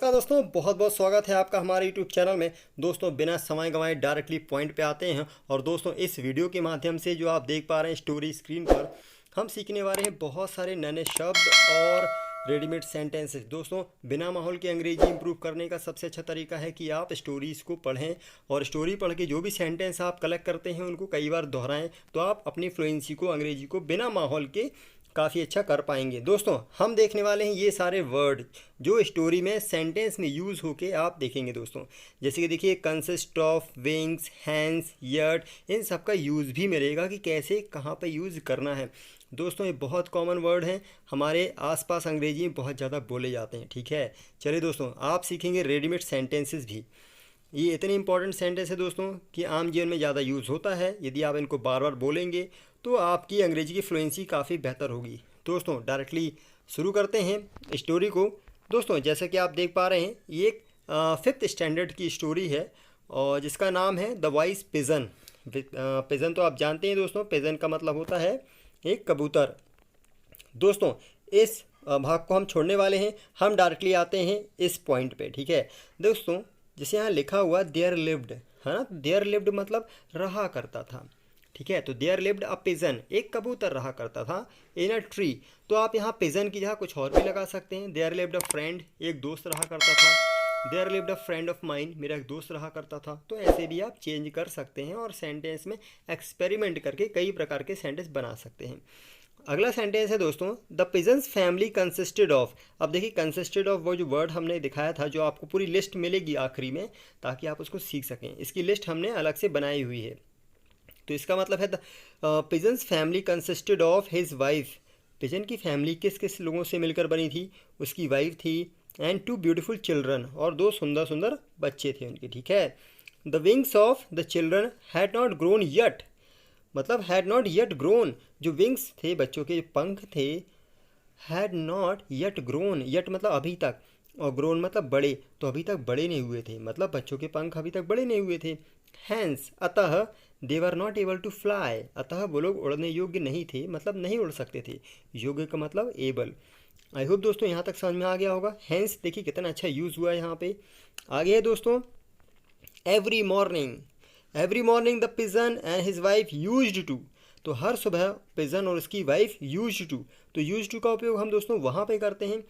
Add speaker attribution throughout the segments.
Speaker 1: नमस्कार दोस्तों, बहुत बहुत स्वागत है आपका हमारे YouTube चैनल में। दोस्तों बिना समय गंवाए डायरेक्टली पॉइंट पे आते हैं। और दोस्तों इस वीडियो के माध्यम से जो आप देख पा रहे हैं स्टोरी स्क्रीन पर, हम सीखने वाले हैं बहुत सारे नए नए शब्द और रेडीमेड सेंटेंसेस। दोस्तों बिना माहौल के अंग्रेजी इंप्रूव करने का सबसे अच्छा तरीका है कि आप स्टोरीज़ को पढ़ें और स्टोरी पढ़ के जो भी सेंटेंस आप कलेक्ट करते हैं उनको कई बार दोहराएं, तो आप अपनी फ्लुएंसी को, अंग्रेजी को बिना माहौल के काफ़ी अच्छा कर पाएंगे। दोस्तों हम देखने वाले हैं ये सारे वर्ड जो स्टोरी में सेंटेंस में यूज़ होके आप देखेंगे। दोस्तों जैसे कि देखिए, कंसिस्ट ऑफ, विंग्स, हैंड्स, यर्ड, इन सब का यूज़ भी मिलेगा कि कैसे कहाँ पे यूज़ करना है। दोस्तों ये बहुत कॉमन वर्ड हैं, हमारे आसपास अंग्रेजी में बहुत ज़्यादा बोले जाते हैं। ठीक है, चलिए दोस्तों आप सीखेंगे रेडीमेड सेंटेंसेस भी। ये इतने इंपॉर्टेंट सेंटेंस है दोस्तों कि आम जीवन में ज़्यादा यूज़ होता है। यदि आप इनको बार बार बोलेंगे तो आपकी अंग्रेजी की फ्लुएंसी काफ़ी बेहतर होगी। दोस्तों डायरेक्टली शुरू करते हैं स्टोरी को। दोस्तों जैसे कि आप देख पा रहे हैं, ये एक 5th स्टैंडर्ड की स्टोरी है और जिसका नाम है द वाइज पिजन। पिजन तो आप जानते हैं दोस्तों, पिजन का मतलब होता है एक कबूतर। दोस्तों इस भाग को हम छोड़ने वाले हैं, हम डायरेक्टली आते हैं इस पॉइंट पे। ठीक है दोस्तों, जैसे यहाँ लिखा हुआ देयर लिव्ड है ना, देयर लिव्ड मतलब रहा करता था। ठीक है, तो देयर लिव्ड अ पिजन, एक कबूतर रहा करता था इन अ ट्री। तो आप यहाँ पिजन की जगह कुछ और भी लगा सकते हैं। देयर लिव्ड अ फ्रेंड, एक दोस्त रहा करता था। There lived a friend of mine, मेरा एक दोस्त रहा करता था। तो ऐसे भी आप चेंज कर सकते हैं और सेंटेंस में एक्सपेरिमेंट करके कई प्रकार के सेंटेंस बना सकते हैं। अगला सेंटेंस है दोस्तों, the pigeons family consisted of. अब देखिए कंसिस्टेड ऑफ वो जो वर्ड हमने दिखाया था, जो आपको पूरी लिस्ट मिलेगी आखिरी में ताकि आप उसको सीख सकें, इसकी लिस्ट हमने अलग से बनाई हुई है। तो इसका मतलब है the pigeons family consisted of his wife. Pigeon की फैमिली किस किस लोगों से मिलकर बनी थी? उसकी वाइफ थी एंड 2 ब्यूटीफुल चिल्ड्रन, और 2 सुंदर सुंदर बच्चे थे उनके। ठीक है, the wings of the children had not grown yet, मतलब हैड नॉट येट ग्रोन, जो विंग्स थे बच्चों के, जो पंख थे, had not yet grown, yet मतलब अभी तक, और ग्रोन मतलब बड़े, तो अभी तक बड़े नहीं हुए थे, मतलब बच्चों के पंख अभी तक बड़े नहीं हुए थे। हैंस, अतः, they were not able to fly, अतः वो लोग उड़ने योग्य नहीं थे, मतलब नहीं उड़ सकते थे। योग्य का मतलब एबल। आई होप दोस्तों यहाँ तक समझ में आ गया होगा। हैंस देखिए कितना अच्छा यूज़ हुआ है यहाँ पे। आगे है दोस्तों, every morning, every morning the pigeon and his wife used to. तो हर सुबह पिजन और उसकी वाइफ यूज्ड टू। तो यूज्ड टू का उपयोग हम दोस्तों वहाँ पे करते हैं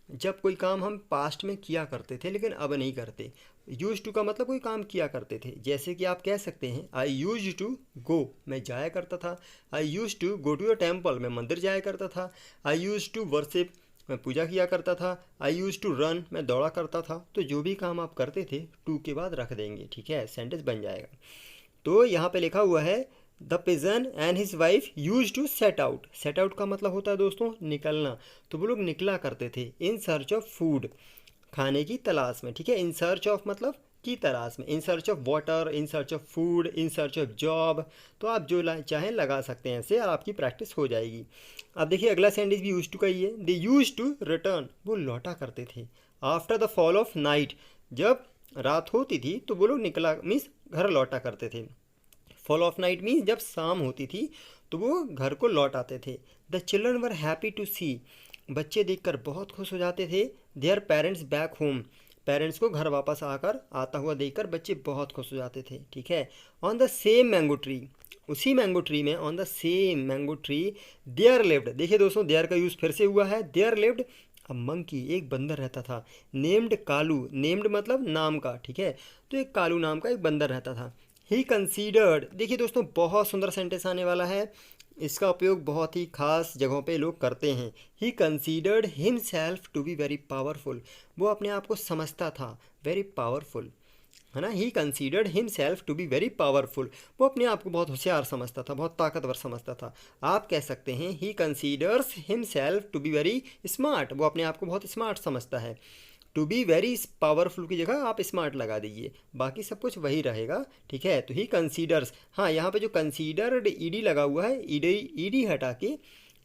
Speaker 1: जब कोई काम हम पास्ट में किया करते थे लेकिन अब नहीं करते। यूज टू का मतलब कोई काम किया करते थे, जैसे कि आप कह सकते हैं आई यूज टू गो, मैं जाया करता था। I used to go to a temple, मैं मंदिर जाया करता था। आई यूज टू वर्शिप, मैं पूजा किया करता था। आई यूज टू रन, मैं दौड़ा करता था। तो जो भी काम आप करते थे टू के बाद रख देंगे। ठीक है, सेंटेंस बन जाएगा। तो यहाँ पे लिखा हुआ है the pigeon and his wife use to set out. Set out का मतलब होता है दोस्तों निकलना, तो वो लोग निकला करते थे इन सर्च ऑफ फूड, खाने की तलाश में। ठीक है, इन सर्च ऑफ मतलब की तलाश में, इन search of water, in search of food, in search of job. तो आप जो चाहें लगा सकते हैं ऐसे, और आपकी प्रैक्टिस हो जाएगी। अब देखिए अगला सेंटेंस भी यूज टू का ही है। दे यूज टू रिटर्न, वो लौटा करते थे। After the fall of night, जब रात होती थी तो वो लोग निकला मीन्स घर लौटा करते थे। फॉल ऑफ नाइट मीन्स जब शाम होती थी तो वो घर को लौट आते थे। The children were happy to see, बच्चे देखकर बहुत खुश हो जाते थे। Their parents back home, parents को घर वापस आकर आता हुआ देखकर बच्चे बहुत खुश हो जाते थे। ठीक है, on the same mango tree, उसी मैंगो ट्री में, on the same mango tree there lived. देखिए दोस्तों देयर का यूज़ फिर से हुआ है। देयर लिव्ड अ मंकी, एक बंदर रहता था। नेम्ड कालू, नेम्ड मतलब नाम का। ठीक है, तो एक कालू नाम का एक बंदर रहता था। ही कंसीडर्ड, देखिए दोस्तों बहुत सुंदर सेंटेंस आने वाला है, इसका उपयोग बहुत ही खास जगहों पे लोग करते हैं। He considered himself to be very powerful, वो अपने आप को समझता था वेरी पावरफुल, है ना। He considered himself to be very powerful, वो अपने आप को बहुत होशियार समझता था, बहुत ताकतवर समझता था। आप कह सकते हैं he considers himself to be very smart, वो अपने आप को बहुत स्मार्ट समझता है। टू बी वेरी पावरफुल की जगह आप स्मार्ट लगा दीजिए, बाकी सब कुछ वही रहेगा। ठीक है, तो ही कंसीडर्स, हाँ यहाँ पे जो कंसीडर्ड ईडी लगा हुआ है, ईडी ईडी हटा के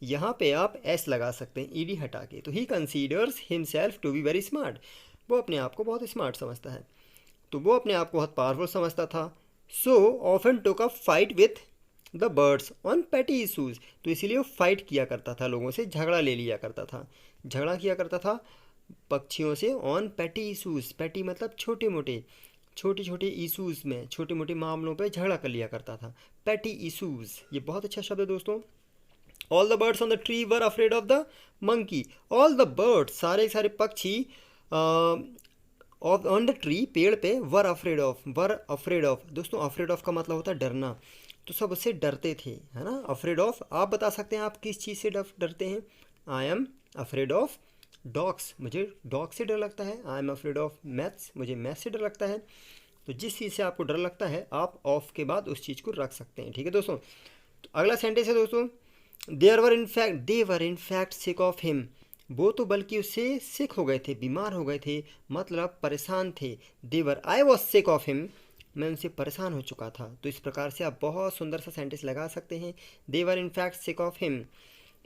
Speaker 1: यहाँ पे आप एस लगा सकते हैं, ईडी हटा के। तो he considers himself to be very smart, वो अपने आप को बहुत स्मार्ट समझता है, तो वो अपने आप को बहुत पावरफुल समझता था। So often took a fight with the birds on पेटी इशूज़, तो इसीलिए वो फाइट किया करता था, लोगों से झगड़ा ले लिया करता था, झगड़ा किया करता था पक्षियों से ऑन पेटी इशूज़, पेटी मतलब छोटे मोटे, छोटे छोटे इशूज़ में, छोटे मोटे मामलों पे झगड़ा कर लिया करता था। पेटी इशूज़ ये बहुत अच्छा शब्द है दोस्तों। All the birds on the tree were afraid of the monkey. All the birds सारे सारे पक्षी ऑन द ट्री पेड़ पे were afraid of, were afraid of दोस्तों, अफ्रेड ऑफ का मतलब होता है डरना, तो सब उससे डरते थे, है ना। अफ्रेड ऑफ, आप बता सकते हैं आप किस चीज़ से डरते हैं। I am afraid of dogs, मुझे डॉग से डर लगता है। I am afraid of maths, मुझे मैथ्स से डर लगता है। तो जिस चीज़ से आपको डर लगता है आप ऑफ के बाद उस चीज़ को रख सकते हैं, ठीक है दोस्तों। तो अगला सेंटेंस है दोस्तों, they were in fact sick of him. वो तो बल्कि उससे सिक हो गए थे, बीमार हो गए थे, मतलब परेशान थे। They were, I was sick of him, मैं उनसे परेशान हो चुका था। तो इस प्रकार से आप बहुत सुंदर सा सेंटेंस लगा सकते हैं। They were in fact sick of him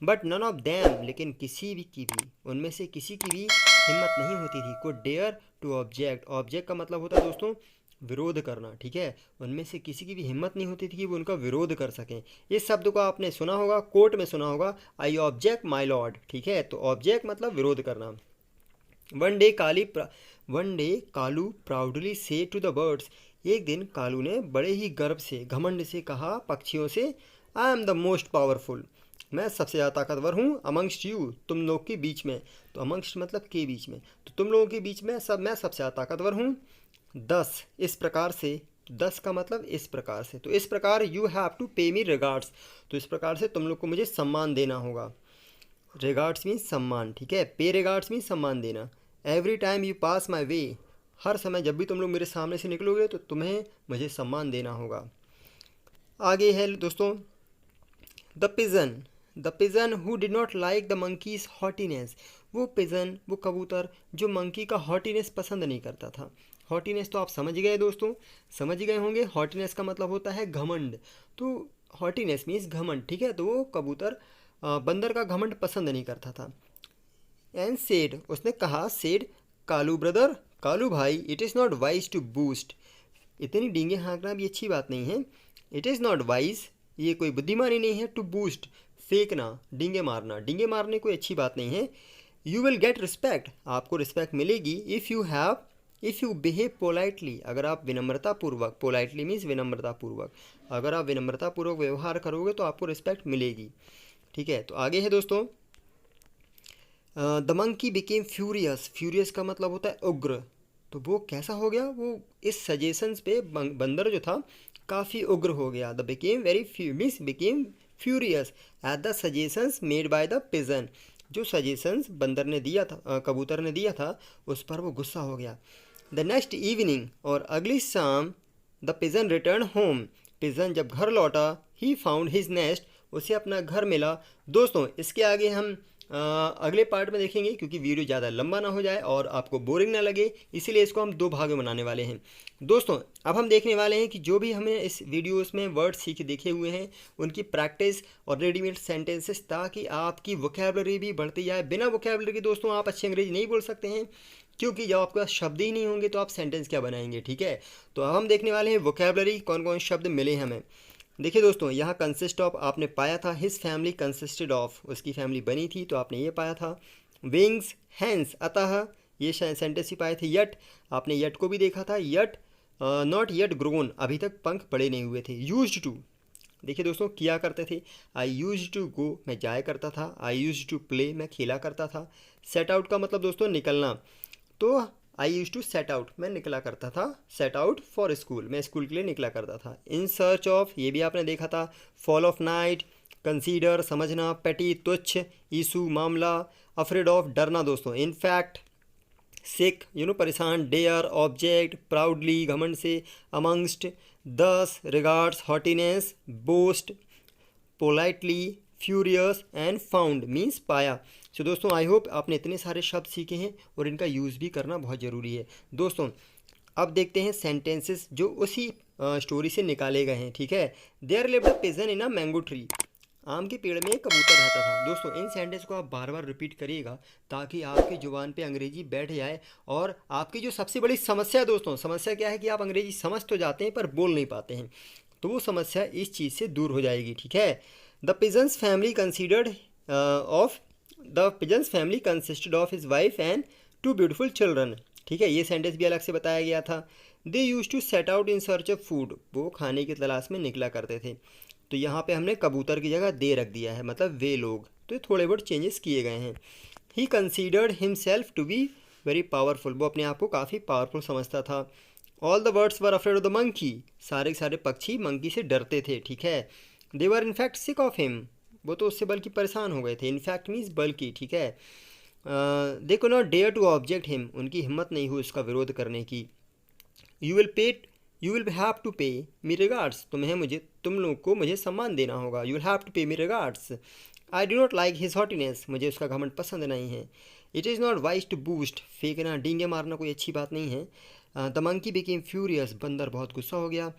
Speaker 1: but none of them, लेकिन किसी भी की भी, उनमें से किसी की भी हिम्मत नहीं होती थी, को डेयर टू ऑब्जेक्ट। ऑब्जेक्ट का मतलब होता है दोस्तों विरोध करना, ठीक है। उनमें से किसी की भी हिम्मत नहीं होती थी कि वो उनका विरोध कर सकें। इस शब्द को आपने सुना होगा, कोर्ट में सुना होगा, आई ऑब्जेक्ट माई लॉर्ड, ठीक है। तो ऑब्जेक्ट मतलब विरोध करना। One day Kalu proudly said to the birds. एक दिन कालू ने बड़े ही गर्व से, घमंड से कहा पक्षियों से, I am the most powerful, मैं सबसे ज़्यादा ताकतवर हूँ, अमंगस्ट यू, तुम लोग के बीच में। तो अमंगस्ट मतलब के बीच में, तो तुम लोगों के बीच में मैं सबसे ज़्यादा ताकतवर हूँ। 10 इस प्रकार से, 10 का मतलब इस प्रकार से, तो इस प्रकार you have to pay me regards, तो इस प्रकार से तुम लोग को मुझे सम्मान देना होगा। रिगार्ड्स मीन्स सम्मान, ठीक है। पे रिगार्ड्स मीन्स सम्मान देना। एवरी टाइम यू पास माई वे, हर समय जब भी तुम लोग मेरे सामने से निकलोगे तो तुम्हें मुझे सम्मान देना होगा। आगे है दोस्तों, the pigeon who did not like the monkey's haughtiness. वो पिजन, वो कबूतर जो मंकी का हॉटीनेस पसंद नहीं करता था। हॉटीनेस तो आप समझ गए दोस्तों, समझ गए होंगे। हॉटीनेस का मतलब होता है घमंड, तो हॉटीनेस मीन्स घमंड, ठीक है। तो वो कबूतर बंदर का घमंड पसंद नहीं करता था। एंड सेड, उसने कहा, सेड कालू ब्रदर, कालू भाई, it is not wise to boast, इतनी डींगे हाँकना भी अच्छी बात नहीं है। इट इज़ नॉट वाइज, ये कोई बुद्धिमानी नहीं है। टू बूस्ट, फेंकना, डींगे मारने कोई अच्छी बात नहीं है। यू विल गेट रिस्पेक्ट, आपको रिस्पेक्ट मिलेगी। इफ़ यू बिहेव पोलाइटली, अगर आप विनम्रतापूर्वक, पोलाइटली मीन्स विनम्रतापूर्वक, अगर आप विनम्रतापूर्वक व्यवहार करोगे तो आपको रिस्पेक्ट मिलेगी, ठीक है। तो आगे है दोस्तों, the monkey became furious. Furious का मतलब होता है उग्र, तो वो कैसा हो गया, वो इस सजेशंस पे बंदर जो था काफ़ी उग्र हो गया। The became became furious at the suggestions made by the pigeon, जो सजेशंस बंदर ने दिया था, कबूतर ने दिया था, उस पर वो गुस्सा हो गया। द नेक्स्ट इवनिंग, और अगली शाम, the pigeon return home, pigeon जब घर लौटा, ही फाउंड हिज नेस्ट, उसे अपना घर मिला। दोस्तों इसके आगे हम अगले पार्ट में देखेंगे, क्योंकि वीडियो ज़्यादा लंबा ना हो जाए और आपको बोरिंग ना लगे, इसीलिए इसको हम 2 भाग में बनाने वाले हैं। दोस्तों अब हम देखने वाले हैं कि जो भी हमें इस वीडियोस में वर्ड सीख देखे हुए हैं उनकी प्रैक्टिस और रेडीमेड सेंटेंसेस, ताकि आपकी वोकैबुलरी भी बढ़ती जाए। बिना वोकैबुलरी के दोस्तों आप अच्छी अंग्रेजी नहीं बोल सकते हैं, क्योंकि जब आपके पास शब्द ही नहीं होंगे तो आप सेंटेंस क्या बनाएंगे, ठीक है। तो अब हम देखने वाले हैं वोकैबुलरी, कौन कौन शब्द मिले हमें। देखिए दोस्तों, यहाँ कंसिस्ट ऑफ आपने पाया था, हिज फैमिली कंसिस्टेड ऑफ, उसकी फैमिली बनी थी, तो आपने ये पाया था। विंग्स, हैंस, अतः, ये सेंटेंस ही पाए थे। यट, आपने यट को भी देखा था। यट नॉट येट ग्रोन, अभी तक पंख बड़े नहीं हुए थे। यूज्ड टू, देखिए दोस्तों किया करते थे। आई यूज्ड टू गो, मैं जाया करता था। आई यूज्ड टू प्ले, मैं खेला करता था। सेट आउट का मतलब दोस्तों निकलना, तो आई यूज टू सेट आउट, मैं निकला करता था। सेट आउट फॉर स्कूल, मैं स्कूल के लिए निकला करता था। इन सर्च ऑफ, ये भी आपने देखा था। फॉल ऑफ नाइट, कंसीडर, समझना। पेटी, तुच्छ। इशू, मामला। अफ्रेड ऑफ, डरना दोस्तों। इन फैक्ट, सिक, परेशान। Dare, object. प्राउडली, घमंड से। Amongst, 10, regards, haughtiness, boast, politely, furious, and found means पाया। सो दोस्तों आई होप आपने इतने सारे शब्द सीखे हैं और इनका यूज़ भी करना बहुत ज़रूरी है। दोस्तों अब देखते हैं सेंटेंसेस जो उसी स्टोरी से निकाले गए हैं, ठीक है। There lived a pigeon in a mango tree, आम के पेड़ में एक कबूतर रहता था। दोस्तों इन सेंटेंस को आप बार बार रिपीट करिएगा, ताकि आपकी ज़ुबान पे अंग्रेजी बैठ जाए। और आपकी जो सबसे बड़ी समस्या है दोस्तों, समस्या क्या है कि आप अंग्रेजी समझ तो जाते हैं पर बोल नहीं पाते हैं, तो वो समस्या इस चीज़ से दूर हो जाएगी, ठीक है। The pigeons family consisted of his wife and two beautiful children, ठीक है, ये सेंटेंस भी अलग से बताया गया था। They used to set out in search of food, वो खाने की तलाश में निकला करते थे। तो यहाँ पे हमने कबूतर की जगह दे रख दिया है, मतलब वे लोग, तो ये थोड़े बहुत चेंजेस किए गए हैं। He considered himself to be very powerful, वो अपने आप को काफ़ी पावरफुल समझता था। All the birds were afraid of the monkey, सारे के सारे पक्षी मंकी से डरते थे, ठीक है। दे वर इनफैक्ट सिक ऑफ हिम, वो तो उससे बल्कि परेशान हो गए थे। इनफैक्ट मीन्स बल्कि, ठीक है। They could not dare to object him, उनकी हिम्मत नहीं हुई उसका विरोध करने की। You will have to pay me regards, तुम लोग को मुझे सम्मान देना होगा। You will have to pay me regards. I do not like his haughtiness, मुझे उसका घमंड पसंद नहीं है। It is not wise to boost, फेंकना डींगे मारना कोई अच्छी बात नहीं है। द मंकी बिकेम फ्यूरियस, बंदर बहुत गुस्सा हो गया।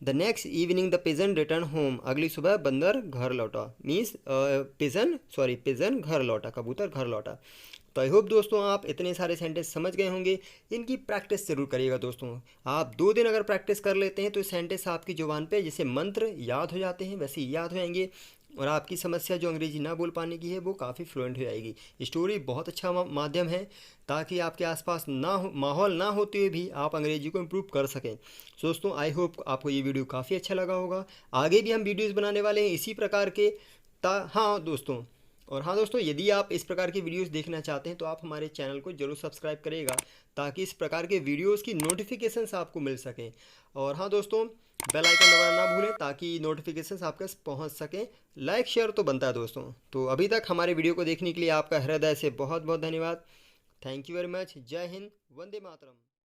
Speaker 1: The next evening the pigeon return home, अगली सुबह बंदर घर लौटा, मीन्स पिजन घर लौटा, कबूतर घर लौटा। तो आई होप दोस्तों आप इतने सारे सेंटेंस समझ गए होंगे। इनकी प्रैक्टिस ज़रूर करिएगा दोस्तों। आप 2 दिन अगर प्रैक्टिस कर लेते हैं तो सेंटेंस आपकी जुबान पे जैसे मंत्र याद हो जाते हैं वैसे ही याद हो जाएंगे, और आपकी समस्या जो अंग्रेजी ना बोल पाने की है वो काफ़ी फ्लुएंट हो जाएगी। स्टोरी बहुत अच्छा माध्यम है ताकि आपके आसपास माहौल ना होते हुए भी आप अंग्रेजी को इम्प्रूव कर सकें। दोस्तों आई होप आपको ये वीडियो काफ़ी अच्छा लगा होगा। आगे भी हम वीडियोज़ बनाने वाले हैं इसी प्रकार के। हाँ दोस्तों, यदि आप इस प्रकार की वीडियोस देखना चाहते हैं तो आप हमारे चैनल को जरूर सब्सक्राइब करिएगा ताकि इस प्रकार के वीडियोस की नोटिफिकेशंस आपको मिल सकें। और हाँ दोस्तों, बेल आइकन दबाना ना भूलें ताकि नोटिफिकेशंस आपके पास पहुंच सकें। लाइक शेयर तो बनता है दोस्तों। तो अभी तक हमारे वीडियो को देखने के लिए आपका हृदय से बहुत बहुत धन्यवाद। Thank you very much. जय हिंद, वंदे मातरम।